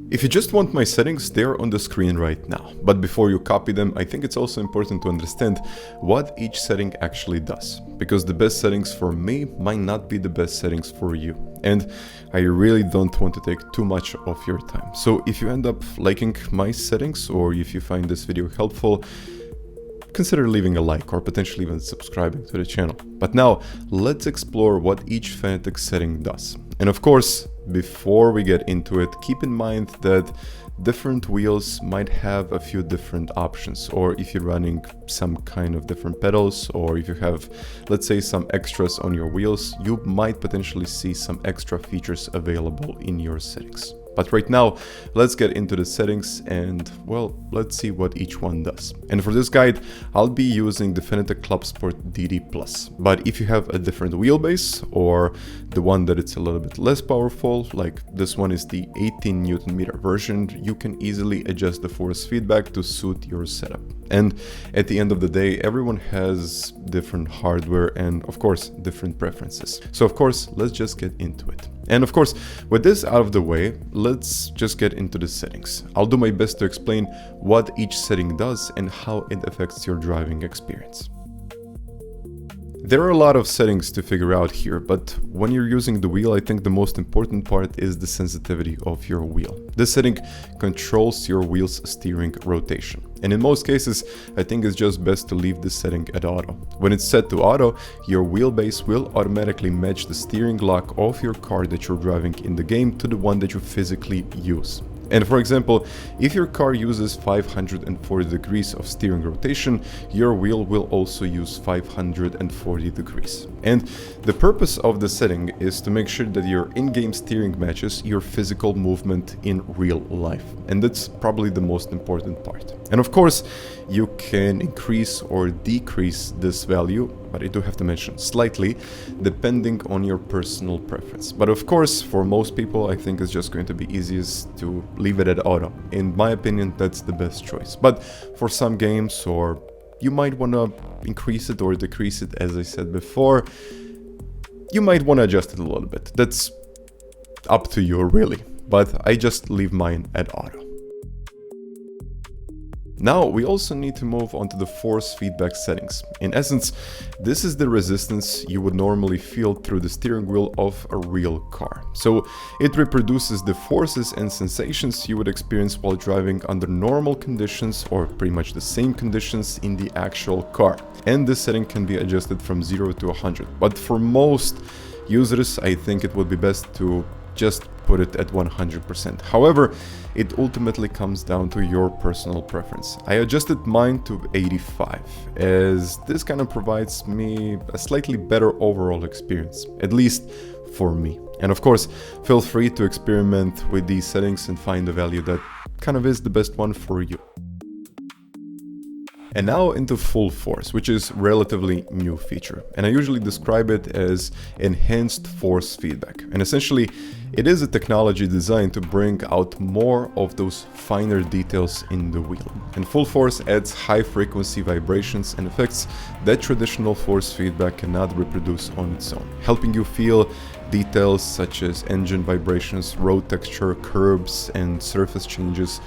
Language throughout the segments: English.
If you just want my settings, they're on the screen right now. But before you copy them, I think it's also important to understand what each setting actually does. Because the best settings for me might not be the best settings for you. And I really don't want to take too much of your time. So if you end up liking my settings, or if you find this video helpful, consider leaving a like or potentially even subscribing to the channel. But now let's explore what each Fanatec setting does. And of course, before we get into it, keep in mind that different wheels might have a few different options, or if you're running some kind of different pedals, or if you have, let's say, some extras on your wheels, you might potentially see some extra features available in your settings. But right now, let's get into the settings and, well, let's see what each one does. And for this guide, I'll be using the Fanatec ClubSport DD+. But if you have a different wheelbase, or the one that it's a little bit less powerful, like this one is the 18 Nm version, you can easily adjust the force feedback to suit your setup. And at the end of the day, everyone has different hardware and, of course, different preferences. So, of course, let's just get into it. And of course, with this out of the way, let's just get into the settings. I'll do my best to explain what each setting does and how it affects your driving experience. There are a lot of settings to figure out here, but when you're using the wheel, I think the most important part is the sensitivity of your wheel. This setting controls your wheel's steering rotation. And in most cases, I think it's just best to leave this setting at auto. When it's set to auto, your wheelbase will automatically match the steering lock of your car that you're driving in the game to the one that you physically use. And for example, if your car uses 540 degrees of steering rotation, your wheel will also use 540 degrees. And the purpose of the setting is to make sure that your in-game steering matches your physical movement in real life. And that's probably the most important part. And of course, you can increase or decrease this value, but I do have to mention slightly, depending on your personal preference. But of course, for most people, I think it's just going to be easiest to leave it at auto. In my opinion, that's the best choice. But for some games, or you might want to increase it or decrease it, as I said before, you might want to adjust it a little bit. That's up to you, really. But I just leave mine at auto. Now, we also need to move on to the force feedback settings. In essence, this is the resistance you would normally feel through the steering wheel of a real car. So it reproduces the forces and sensations you would experience while driving under normal conditions, or pretty much the same conditions in the actual car. And this setting can be adjusted from 0 to 100. But for most users, I think it would be best to just put it at 100%. However, it ultimately comes down to your personal preference. I adjusted mine to 85, as this kind of provides me a slightly better overall experience, at least for me. And of course, feel free to experiment with these settings and find the value that kind of is the best one for you. And now into full force, which is relatively new feature. And I usually describe it as enhanced force feedback. And essentially, it is a technology designed to bring out more of those finer details in the wheel. And full force adds high frequency vibrations and effects that traditional force feedback cannot reproduce on its own, helping you feel details such as engine vibrations, road texture, curbs, and surface changes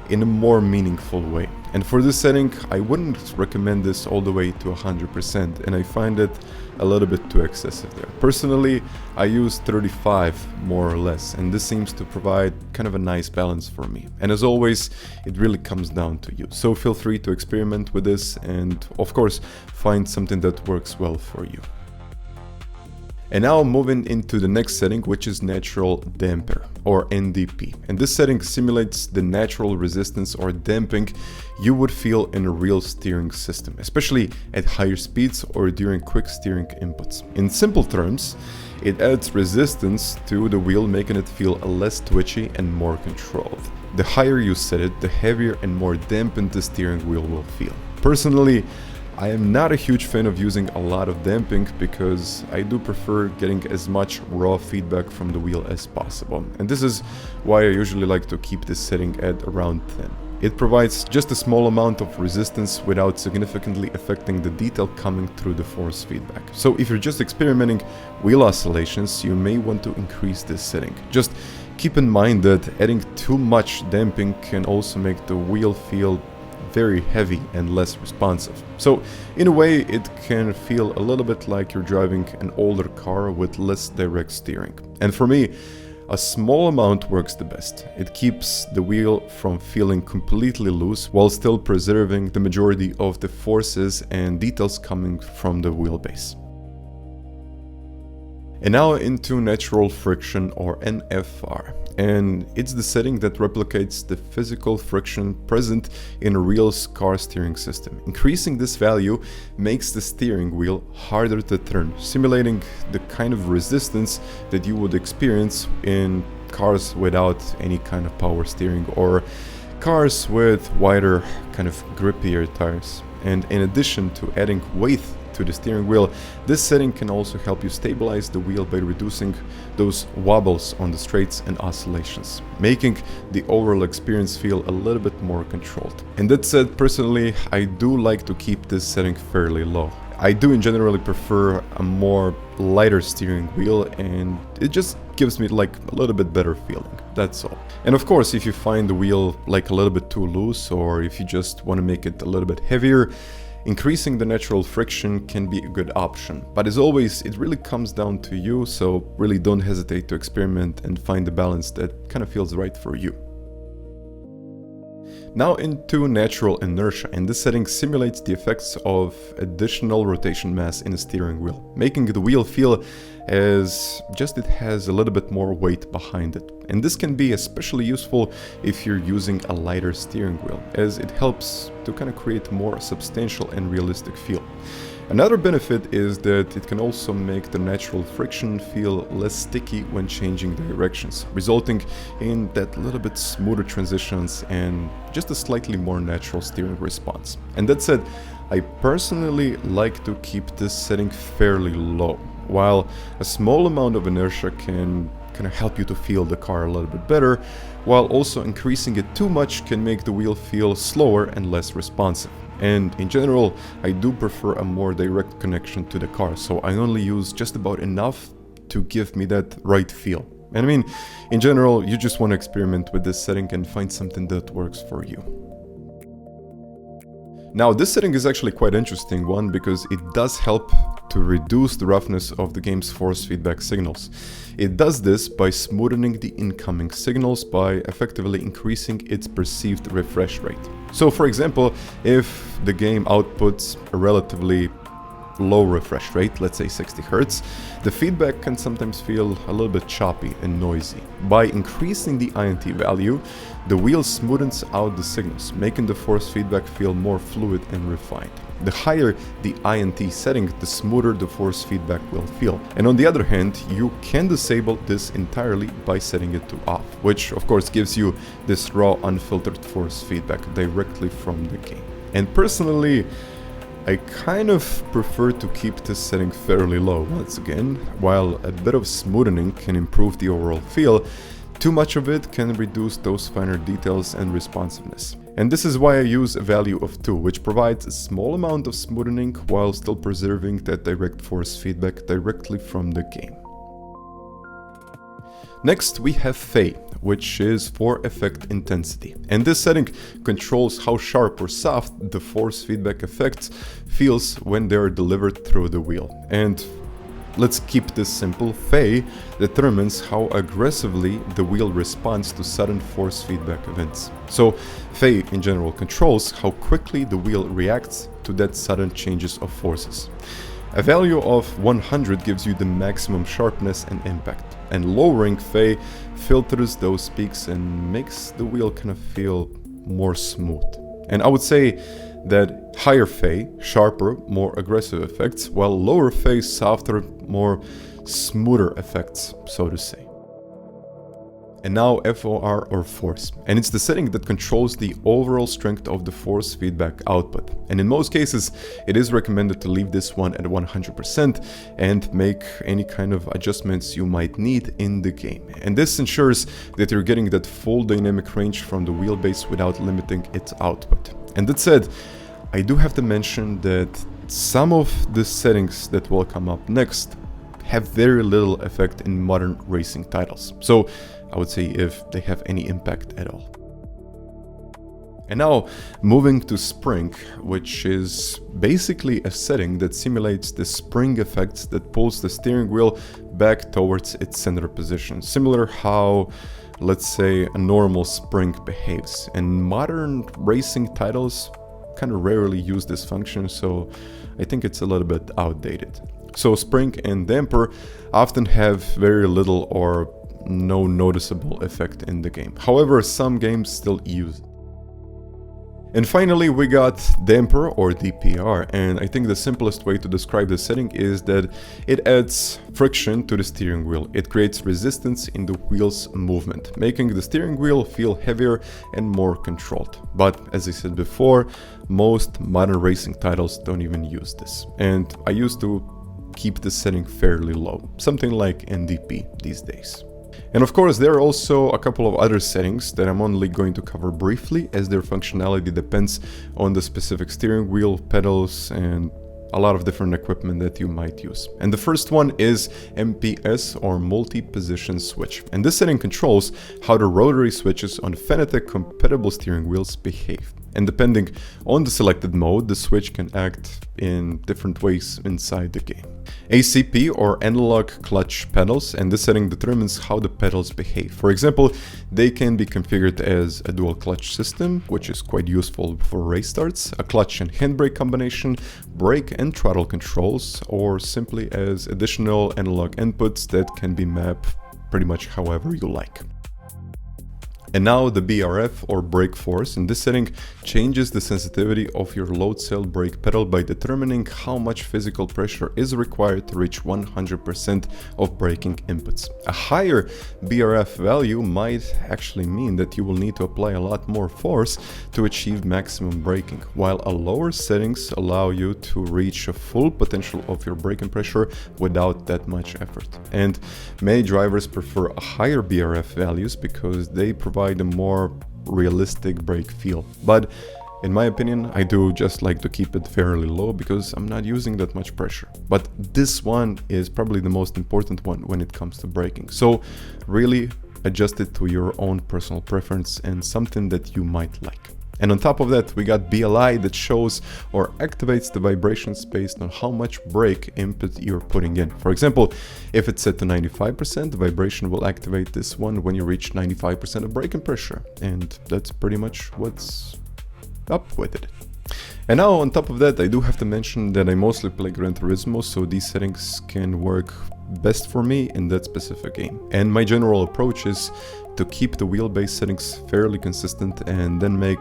in a more meaningful way. And for this setting, I wouldn't recommend this all the way to 100%, and I find it a little bit too excessive there. Personally, I use 35 more or less, and this seems to provide kind of a nice balance for me. And as always, it really comes down to you. So feel free to experiment with this and, of course, find something that works well for you. And now moving into the next setting, which is natural damper, or NDP. And this setting simulates the natural resistance or damping you would feel in a real steering system, especially at higher speeds or during quick steering inputs. In simple terms, it adds resistance to the wheel, making it feel less twitchy and more controlled. The higher you set it, the heavier and more dampened the steering wheel will feel. Personally, I am not a huge fan of using a lot of damping because I do prefer getting as much raw feedback from the wheel as possible. And this is why I usually like to keep this setting at around 10. It provides just a small amount of resistance without significantly affecting the detail coming through the force feedback. So if you're just experimenting wheel oscillations, you may want to increase this setting. Just keep in mind that adding too much damping can also make the wheel feel very heavy and less responsive. So in a way it can feel a little bit like you're driving an older car with less direct steering. And for me, a small amount works the best. It keeps the wheel from feeling completely loose while still preserving the majority of the forces and details coming from the wheelbase. And now into natural friction, or NFR, and it's the setting that replicates the physical friction present in a real car steering system. Increasing this value makes the steering wheel harder to turn, simulating the kind of resistance that you would experience in cars without any kind of power steering or cars with wider, kind of grippier tires. And in addition to adding weight to the steering wheel, this setting can also help you stabilize the wheel by reducing those wobbles on the straights and oscillations, making the overall experience feel a little bit more controlled. And that said, personally, I do like to keep this setting fairly low. I do in generally prefer a more lighter steering wheel, and it just gives me like a little bit better feeling, that's all. And of course, if you find the wheel like a little bit too loose, or if you just want to make it a little bit heavier, increasing the natural friction can be a good option. But as always, it really comes down to you, so really don't hesitate to experiment and find the balance that kind of feels right for you. Now into natural inertia, and this setting simulates the effects of additional rotation mass in a steering wheel, making the wheel feel as just it has a little bit more weight behind it. And this can be especially useful if you're using a lighter steering wheel, as it helps to kind of create a more substantial and realistic feel. Another benefit is that it can also make the natural friction feel less sticky when changing directions, resulting in that little bit smoother transitions and just a slightly more natural steering response. And that said, I personally like to keep this setting fairly low, while a small amount of inertia can kind of help you to feel the car a little bit better, while also increasing it too much can make the wheel feel slower and less responsive. And in general, I do prefer a more direct connection to the car, so I only use just about enough to give me that right feel. And I mean, in general, you just want to experiment with this setting and find something that works for you. Now, this setting is actually quite an interesting one because it does help to reduce the roughness of the game's force feedback signals. It does this by smoothing the incoming signals by effectively increasing its perceived refresh rate. So for example, if the game outputs a relatively low refresh rate, let's say 60 Hz, the feedback can sometimes feel a little bit choppy and noisy. By increasing the INT value, the wheel smoothens out the signals, making the force feedback feel more fluid and refined. The higher the INT setting, the smoother the force feedback will feel. And on the other hand, you can disable this entirely by setting it to off, which of course gives you this raw, unfiltered force feedback directly from the game. And personally, I kind of prefer to keep this setting fairly low once again. While a bit of smoothing can improve the overall feel, too much of it can reduce those finer details and responsiveness. And this is why I use a value of 2, which provides a small amount of smoothing while still preserving that direct force feedback directly from the game. Next we have Fei, which is for effect intensity. And this setting controls how sharp or soft the force feedback effects feels when they are delivered through the wheel. And let's keep this simple. Fei determines how aggressively the wheel responds to sudden force feedback events. So Fei in general controls how quickly the wheel reacts to that sudden changes of forces. A value of 100 gives you the maximum sharpness and impact, and lowering Fei filters those peaks and makes the wheel kind of feel more smooth. And I would say that higher Fei, sharper, more aggressive effects, while lower Fei, softer, more smoother effects, so to say. And now FOR, or force, and it's the setting that controls the overall strength of the force feedback output. And in most cases, it is recommended to leave this one at 100% and make any kind of adjustments you might need in the game. And this ensures that you're getting that full dynamic range from the wheelbase without limiting its output. And that said, I do have to mention that some of the settings that will come up next have very little effect in modern racing titles. So I would say, if they have any impact at all. And now moving to spring, which is basically a setting that simulates the spring effects that pulls the steering wheel back towards its center position, similar how, let's say, a normal spring behaves. And modern racing titles kind of rarely use this function, so I think it's a little bit outdated. So spring and damper often have very little or no noticeable effect in the game. However, some games still use it. And finally, we got damper or DPR, and I think the simplest way to describe the setting is that it adds friction to the steering wheel. It creates resistance in the wheel's movement, making the steering wheel feel heavier and more controlled. But as I said before, most modern racing titles don't even use this. And I used to keep the setting fairly low, something like NDP these days. And of course, there are also a couple of other settings that I'm only going to cover briefly, as their functionality depends on the specific steering wheel, pedals, and a lot of different equipment that you might use. And the first one is MPS, or multi-position switch. And this setting controls how the rotary switches on Fanatec compatible steering wheels behave. And depending on the selected mode, the switch can act in different ways inside the game. ACP, or analog clutch pedals, and this setting determines how the pedals behave. For example, they can be configured as a dual clutch system, which is quite useful for race starts, a clutch and handbrake combination, brake and throttle controls, or simply as additional analog inputs that can be mapped pretty much however you like. And now the BRF, or brake force, and this setting changes the sensitivity of your load cell brake pedal by determining how much physical pressure is required to reach 100% of braking inputs. A higher BRF value might actually mean that you will need to apply a lot more force to achieve maximum braking, while a lower settings allow you to reach a full potential of your braking pressure without that much effort. And many drivers prefer a higher BRF values because they provide a more realistic brake feel. But in my opinion, I do just like to keep it fairly low because I'm not using that much pressure. But this one is probably the most important one when it comes to braking. So really adjust it to your own personal preference and something that you might like. And on top of that, we got BLI that shows or activates the vibrations based on how much brake input you're putting in. For example, if it's set to 95%, the vibration will activate this one when you reach 95% of braking pressure. And that's pretty much what's up with it. And now on top of that, I do have to mention that I mostly play Gran Turismo, so these settings can work best for me in that specific game. And my general approach is to keep the wheelbase settings fairly consistent and then make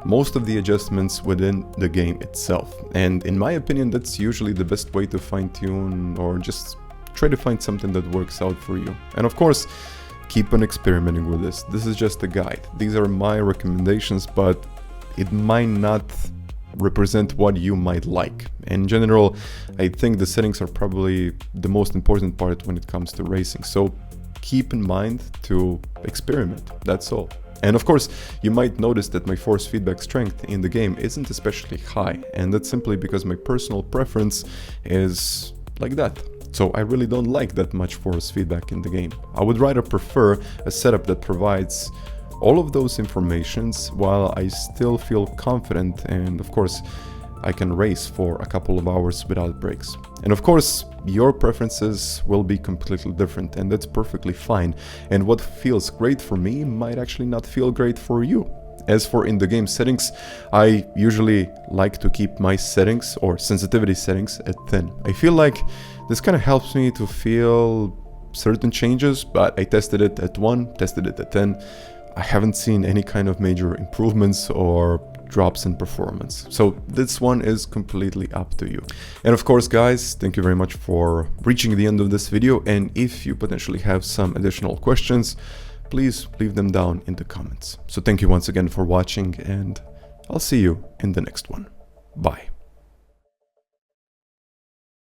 most of the adjustments within the game itself. And in my opinion, that's usually the best way to fine-tune or just try to find something that works out for you. And of course, keep on experimenting with this. This is just a guide. These are my recommendations, but it might not represent what you might like. In general, I think the settings are probably the most important part when it comes to racing. So keep in mind to experiment, that's all. And of course, you might notice that my force feedback strength in the game isn't especially high, and that's simply because my personal preference is like that. So I really don't like that much force feedback in the game. I would rather prefer a setup that provides all of those informations while I still feel confident, and of course I can race for a couple of hours without breaks. And of course your preferences will be completely different, and that's perfectly fine, and what feels great for me might actually not feel great for you. As for in the game settings, I usually like to keep my settings or sensitivity settings at 10. I feel like this kind of helps me to feel certain changes, but I tested it at 1, tested it at 10. I haven't seen any kind of major improvements or drops in performance. So this one is completely up to you. And of course, guys, thank you very much for reaching the end of this video. And if you potentially have some additional questions, please leave them down in the comments. So thank you once again for watching, and I'll see you in the next one. Bye.